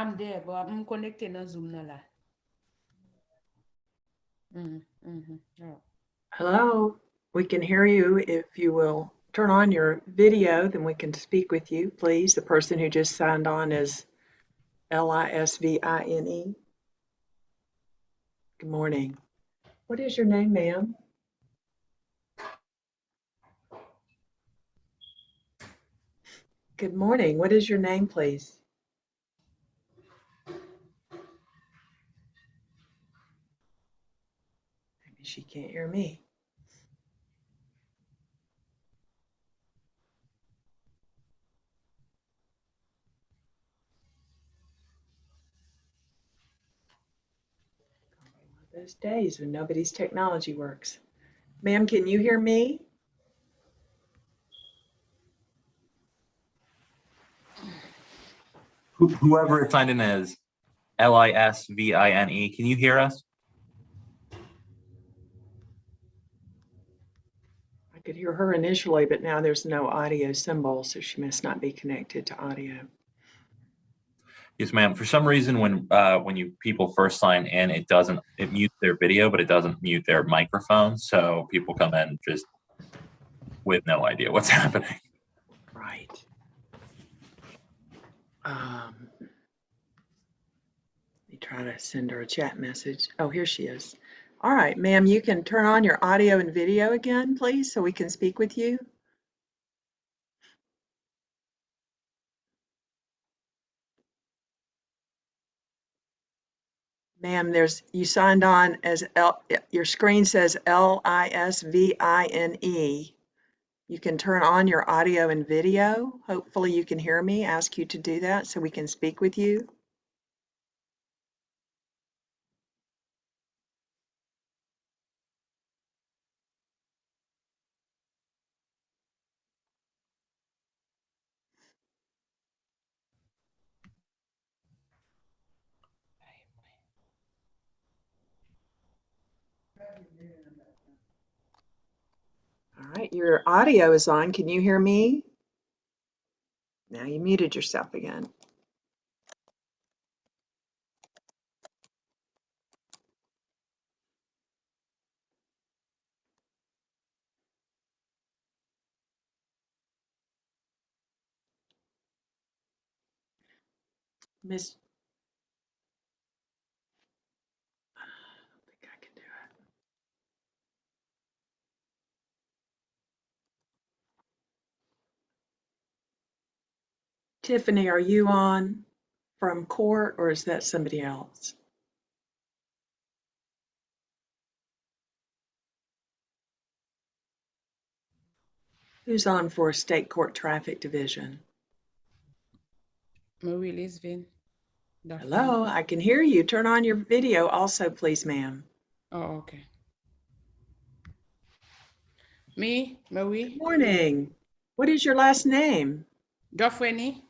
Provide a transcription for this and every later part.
I'm there, but I'm connected on Zoom now. Yeah. Hello, we can hear you. If you will turn on your video, then we can speak with you, please. The person who just signed on is Lisvine. Good morning. What is your name, ma'am? Good morning. What is your name, please? Maybe she can't hear me. One of those days when nobody's technology works. Ma'am, can you hear me? Whoever is signed in as Lisvine, can you hear us? I could hear her initially, but now there's no audio symbol, so she must not be connected to audio. Yes, ma'am. For some reason, when you people first sign in, it mutes their video, but it doesn't mute their microphone. So people come in just with no idea what's happening. Right. Let me try to send her a chat message. Oh, here she is. All right, ma'am, you can turn on your audio and video again, please, so we can speak with you. Ma'am, you signed on as your screen says Lisvine. You can turn on your audio and video. Hopefully you can hear me. Ask you to do that so we can speak with you. All right, your audio is on. Can you hear me? Now you muted yourself again. Miss, I don't think I can do it. Tiffany, are you on from court or is that somebody else? Who's on for State Court Traffic Division? Marie Lisvin. Hello, I can hear you. Turn on your video also, please, ma'am. Oh, okay. Me, Marie. Good morning. What is your last name? Daphne.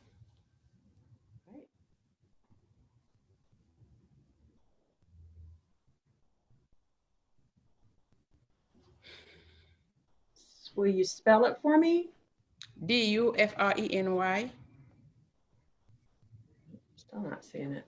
Will you spell it for me? Dufreny. Still not seeing it.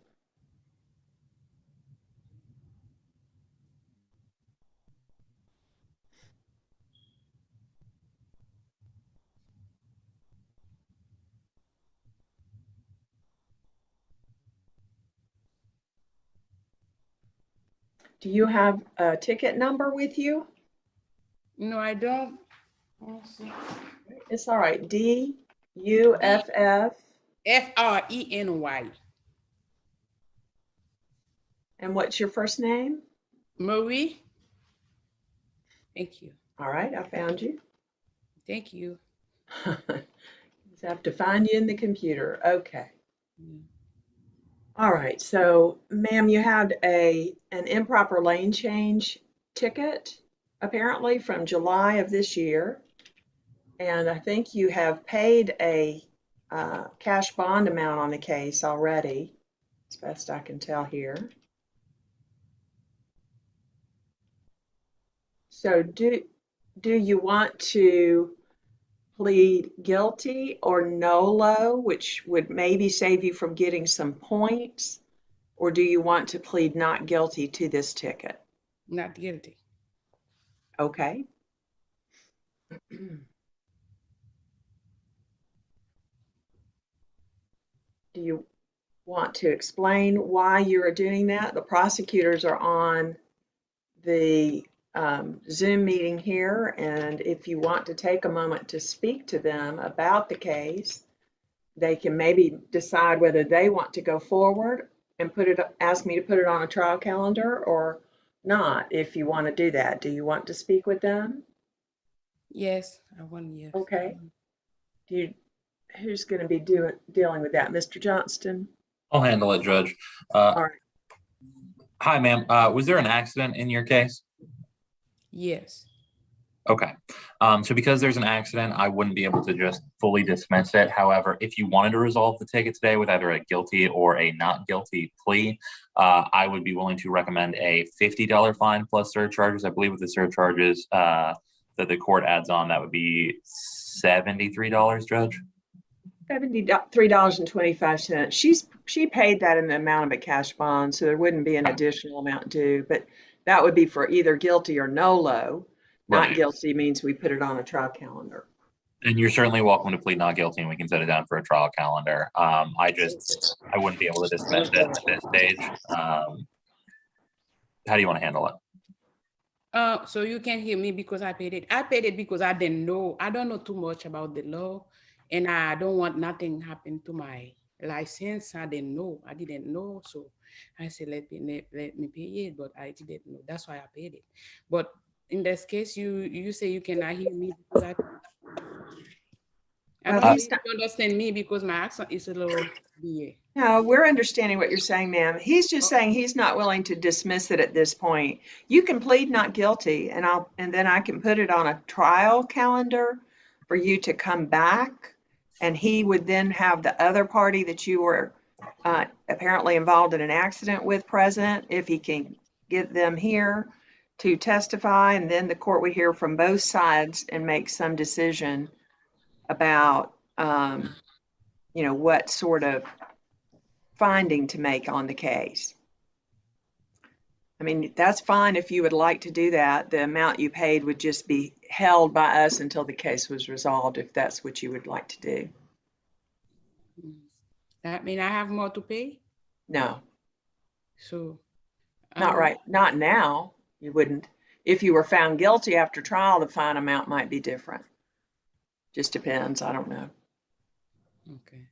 Do you have a ticket number with you? No, I don't. It's all right. D-U-F-F. Freny. And what's your first name? Marie. Thank you. All right, I found you. Thank you. Just have to find you in the computer. Okay. All right, so ma'am, you had an improper lane change ticket apparently from July of this year. And I think you have paid a cash bond amount on the case already, as best I can tell here. So do you want to plead guilty or nolo, which would maybe save you from getting some points? Or do you want to plead not guilty to this ticket? Not guilty. Okay. Do you want to explain why you are doing that? The prosecutors are on the Zoom meeting here, and if you want to take a moment to speak to them about the case, they can maybe decide whether they want to go forward and ask me to put it on a trial calendar or not. If you want to do that, do you want to speak with them? Yes, I want yes. Okay. Who's going to be dealing with that? Mr. Johnston? I'll handle it, Judge. All right. Hi, ma'am. Was there an accident in your case? Yes. Okay. So because there's an accident, I wouldn't be able to just fully dismiss it. However, if you wanted to resolve the ticket today with either a guilty or a not guilty plea, I would be willing to recommend a $50 fine plus surcharges. I believe with the surcharges that the court adds on, that would be $73, Judge. $73.25. She paid that in the amount of a cash bond, so there wouldn't be an additional amount due, but that would be for either guilty or nolo. Not Right. guilty means we put it on a trial calendar. And you're certainly welcome to plead not guilty, and we can set it down for a trial calendar. I wouldn't be able to dismiss it at this stage. How do you want to handle it? So you can hear me because I paid it. I paid it because I didn't know. I don't know too much about the law, and I don't want nothing happen to my license. I didn't know. So I said, let me pay it, but I didn't know. That's why I paid it. But in this case, you say you cannot hear me because I don't know if you understand me because my accent is a little weird. No, we're understanding what you're saying, ma'am. He's just saying he's not willing to dismiss it at this point. You can plead not guilty, and then I can put it on a trial calendar for you to come back, and he would then have the other party that you were apparently involved in an accident with present, if he can get them here to testify, and then the court would hear from both sides and make some decision about what sort of finding to make on the case. I mean, that's fine if you would like to do that. The amount you paid would just be held by us until the case was resolved, if that's what you would like to do. That mean I have more to pay? No. So not right. Not now. You wouldn't. If you were found guilty after trial, the fine amount might be different. Just depends. I don't know. Okay.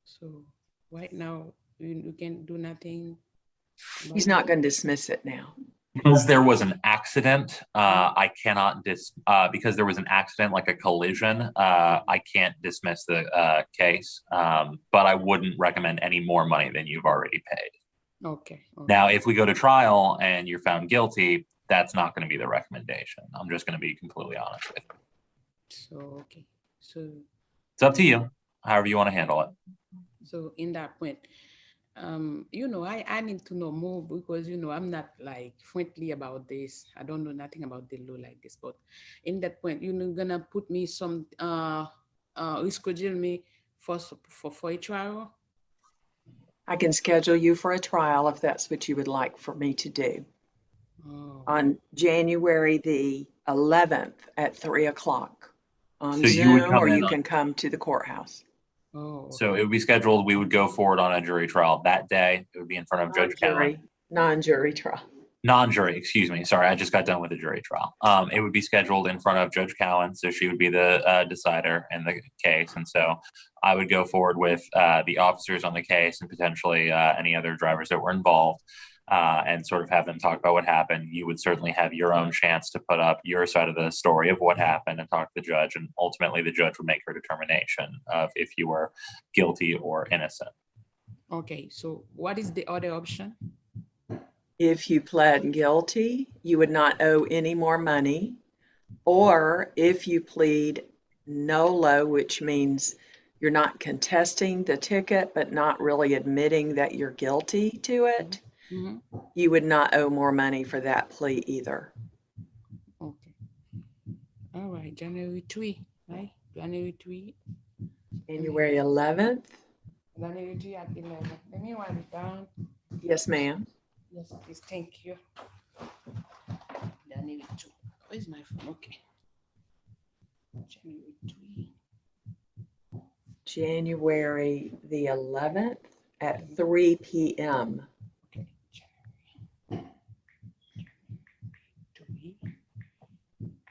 So right now, you can do nothing. He's not going to dismiss it now. Because there was an accident, I cannot because there was an accident, like a collision, I can't dismiss the case, but I wouldn't recommend any more money than you've already paid. Okay. Now, if we go to trial and you're found guilty, that's not going to be the recommendation. I'm just going to be completely honest with you. So, okay. So it's up to you, however you want to handle it. So in that point, I need to know more because, I'm not like friendly about this. I don't know nothing about the law like this, but in that point, you're gonna put me some, reschedule me for a trial? I can schedule you for a trial if that's what you would like for me to do. Oh. On January the 11th at 3:00 on So Zoom, or you in can come to the courthouse. Oh, okay. So it would be scheduled. We would go forward on a jury trial that day. It would be in front of Judge Cowan. Non-jury trial. Non-jury, excuse me. Sorry, I just got done with the jury trial. It would be scheduled in front of Judge Cowan, so she would be the decider in the case, and so I would go forward with the officers on the case and potentially any other drivers that were involved, and sort of have them talk about what happened. You would certainly have your own chance to put up your side of the story of what happened and talk to the judge, and ultimately the judge would make her determination of if you were guilty or innocent. Okay, so what is the other option? If you pled guilty, you would not owe any more money. Or if you plead nolo, which means you're not contesting the ticket, but not really admitting that you're guilty to it, you would not owe more money for that plea either. Okay. All right, January 3, right? January 3. January 11th. January 3 at 11. Let me write it down. Yes, ma'am. Yes, please. Thank you. January 2. Where's my phone? Okay. January 3. January the 11th at 3 p.m. Okay. January 3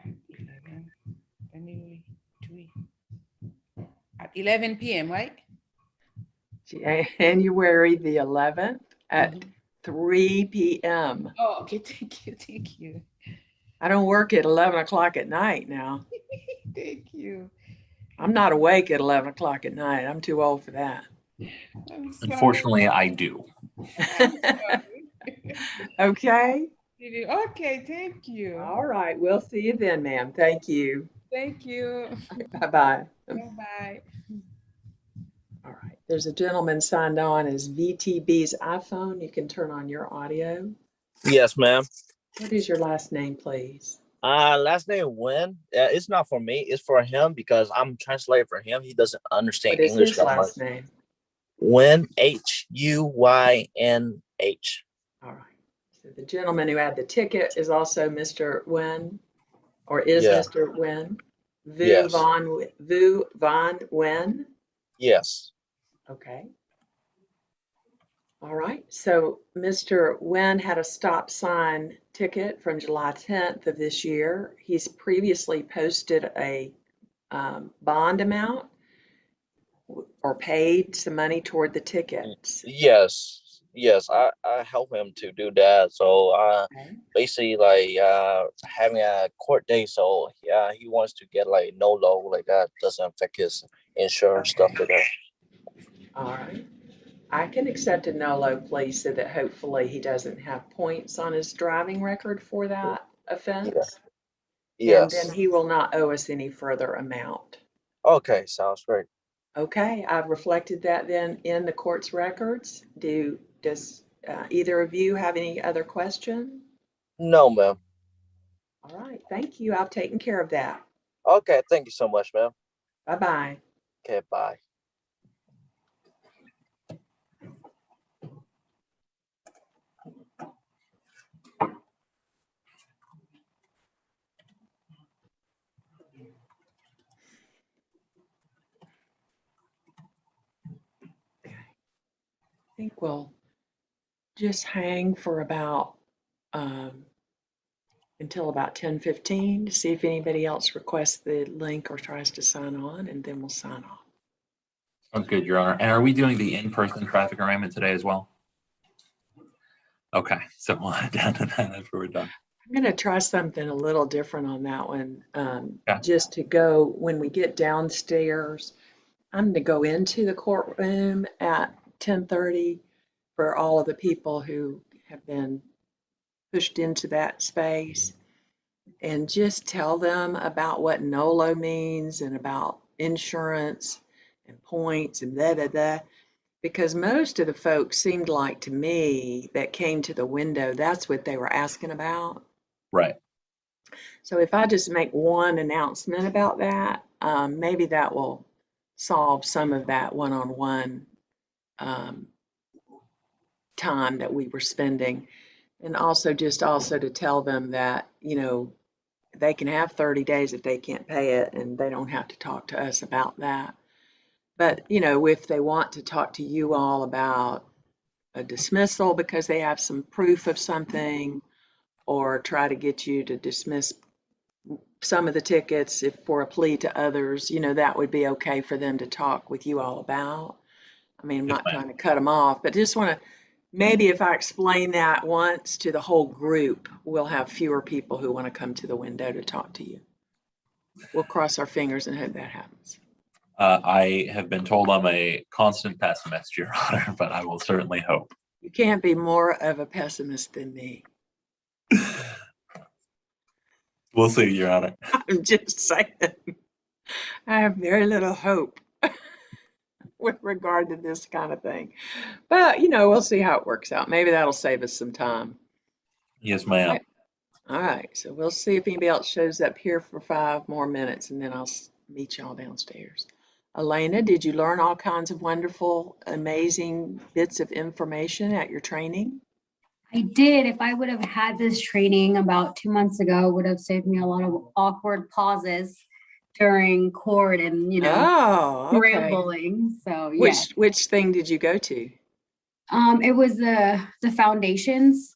at 11. January 3 at 11 p.m., right? January the 11th at 3 p.m. Oh, okay. Thank you. Thank you. I don't work at 11 o'clock at night now. Thank you. I'm not awake at 11 o'clock at night. I'm too old for that. I'm sorry. Unfortunately, I do. I'm sorry. Okay. Okay, thank you. All right. We'll see you then, ma'am. Thank you. Thank you. Bye-bye. Bye-bye. All right. There's a gentleman signed on as VTB's iPhone. You can turn on your audio. Yes, ma'am. What is your last name, please? Last name Wen. It's not for me. It's for him because I'm translating for him. He doesn't understand What is English his that much. last name? Wen, Huynh. All right. So the gentleman who had the ticket is also Mr. Wen, or is Yeah. Mr. Wen? Yes. Vu Van Wen. Yes. Okay. All right. So Mr. Wen had a stop sign ticket from July 10th of this year. He's previously posted a bond amount or paid some money toward the tickets. Yes. Yes. I help him to do that. So Okay. basically like having a court date. So yeah, he wants to get like no low like that doesn't affect his insurance stuff Okay. like that. All right. I can accept a NOLO, please, so that hopefully he doesn't have points on his driving record for that offense. And then Yes. he will not owe us any further amount. Okay, sounds great. Okay, I've reflected that then in the court's records. Does either of you have any other question? No, ma'am. All right, thank you. I've taken care of that. Okay, thank you so much, ma'am. Bye-bye. Okay, bye. I think we'll just hang for about until about 10:15 to see if anybody else requests the link or tries to sign on, and then we'll sign off. Sounds good, Your Honor. And are we doing the in-person traffic arraignment today as well? Okay, so we'll head down to that after we're done. I'm going to try something a little different on that one. Yeah. Just to go, when we get downstairs, I'm going to go into the courtroom at 10:30 for all of the people who have been pushed into that space and just tell them about what NOLO means and about insurance and points and da da da. Because most of the folks seemed like to me that came to the window, that's what they were asking about. Right. So if I just make one announcement about that, maybe that will solve some of that one-on-one time that we were spending. And also to tell them that, you know, they can have 30 days if they can't pay it, and they don't have to talk to us about that. But, you know, if they want to talk to you all about a dismissal because they have some proof of something, or try to get you to dismiss some of the tickets if for a plea to others, you know, that would be okay for them to talk with you all about. I mean, I'm Yes, not ma'am. trying to cut them off, but just want to, maybe if I explain that once to the whole group, we'll have fewer people who want to come to the window to talk to you. We'll cross our fingers and hope that happens. I have been told I'm a constant pessimist, Your Honor, but I will certainly hope. You can't be more of a pessimist than me. We'll see, Your Honor. I'm just saying. I have very little hope with regard to this kind of thing. But, you know, we'll see how it works out. Maybe that'll save us some time. Yes, ma'am. All right, so we'll see if anybody else shows up here for 5 more minutes, and then I'll meet y'all downstairs. Elena, did you learn all kinds of wonderful, amazing bits of information at your training? I did. If I would have had this training about 2 months ago, it would have saved me a lot of awkward pauses during court and, Oh, okay. rambling. So yes. Which thing did you go to? It was the foundations.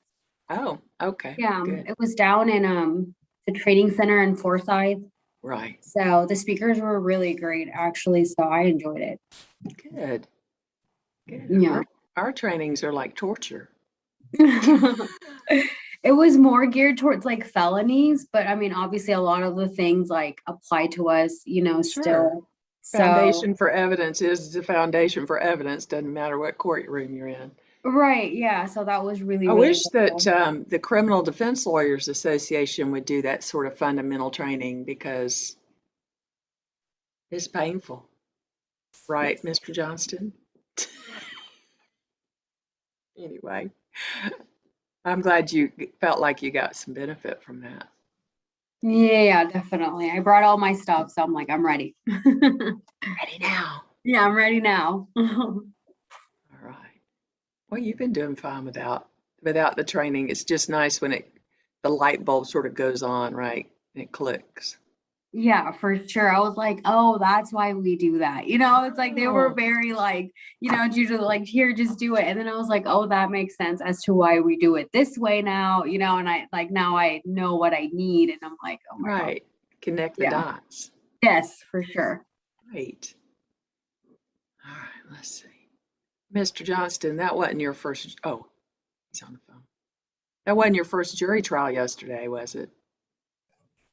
Oh, okay. Yeah, Good. it was down in the training center in Forsyth. Right. So the speakers were really great, actually. So I enjoyed it. Good. Good. Yeah. Our trainings are like torture. It was more geared towards like felonies, but I mean, obviously, a lot of the things like apply to us, Sure. still. So Foundation for evidence is the foundation for evidence. Doesn't matter what courtroom you're in. right, yeah. So that was really, I really wish that helpful. the Criminal Defense Lawyers Association would do that sort of fundamental training because it's painful. Right, Mr. Johnston? Anyway, I'm glad you felt like you got some benefit from that. Yeah, definitely. I brought all my stuff, so I'm like, I'm ready. Ready now. Yeah, I'm ready now. All right. Well, you've been doing fine without the training. It's just nice when the light bulb sort of goes on, right? And it clicks. Yeah, for sure. I was like, oh, that's why we do that. It's like they were Oh. very like, usually like, here, just do it. And then I was like, oh, that makes sense as to why we do it this way now, and I like now I know what I need. And I'm like, oh my God. Right. Connect the Yeah. dots. Yes, for sure. Right. All right, let's see. Mr. Johnston, that wasn't your first, oh, he's on the phone. That wasn't your first jury trial yesterday, was it?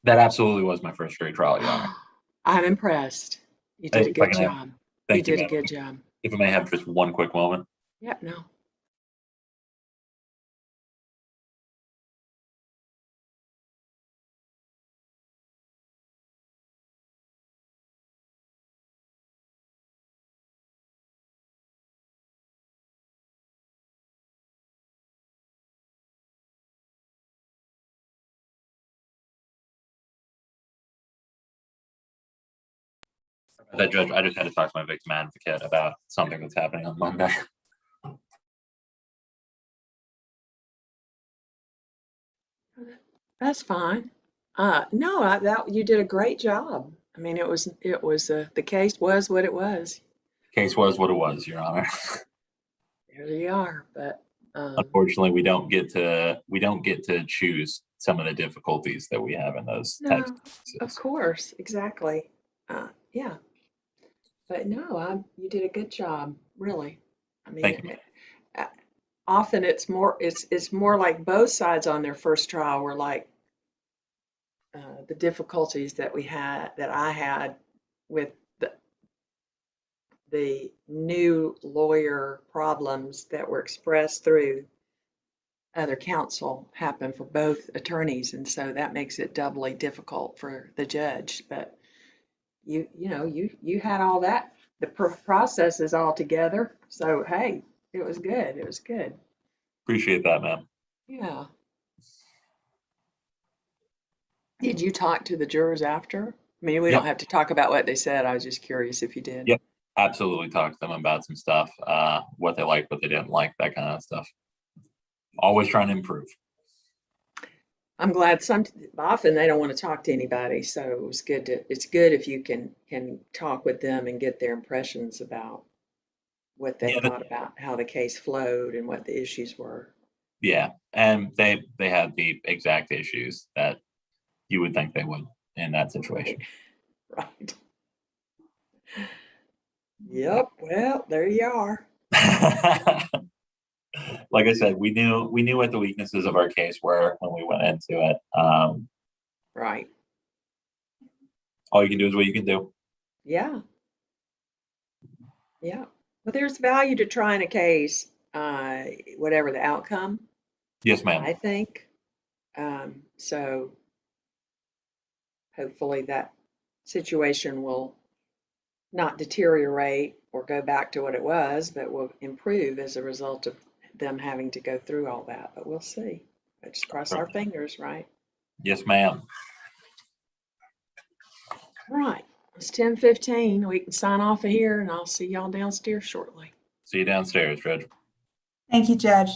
That absolutely was my first jury trial, Your Honor. I'm impressed. You Hey, did a if I good can have- job. You Thank you, did a ma'am. good job. If I may have just one quick moment. Yeah, no. That judge, I just had to talk to my victim advocate about something that's happening on Monday. That's fine. No, that you did a great job. I mean, it was the case was what it was. Case was what it was, Your Honor. There you are. But Unfortunately, we don't get to choose some of the difficulties that we have in those types no, of of cases. course, exactly. Yeah. But no, you did a good job, really. I mean, Thank you. often it's more like both sides on their first trial were like the difficulties that I had with the new lawyer problems that were expressed through other counsel happen for both attorneys, and so that makes it doubly difficult for the judge. But you had all that, the processes all together. So hey, it was good. It was good. Appreciate that, ma'am. Yeah. Did you talk to the jurors after? I mean, we Yep. don't have to talk about what they said. I was just curious if you did. Yep. Absolutely talk to them about some stuff, what they liked, what they didn't like, that kind of stuff. Always trying to improve. I'm glad often they don't want to talk to anybody, so it's good if you can talk with them and get their impressions about what they Yeah, thought about how the case flowed and what the issues were. Yeah, and they had the exact issues that you would think they would in that situation. Right. Yep. Well, there you are. Like I said, we knew what the weaknesses of our case were when we went into it. Right. All you can do is what you can do. Yeah. Yeah. Well, there's value to trying a case, whatever the outcome, Yes, ma'am. I think. So hopefully that situation will not deteriorate or go back to what it was, but will improve as a result of them having to go through all that. But we'll see. Let's cross our fingers, right? Yes, ma'am. Right. It's 10:15. We can sign off of here and I'll see y'all downstairs shortly. See you downstairs, Judge. Thank you, Judge.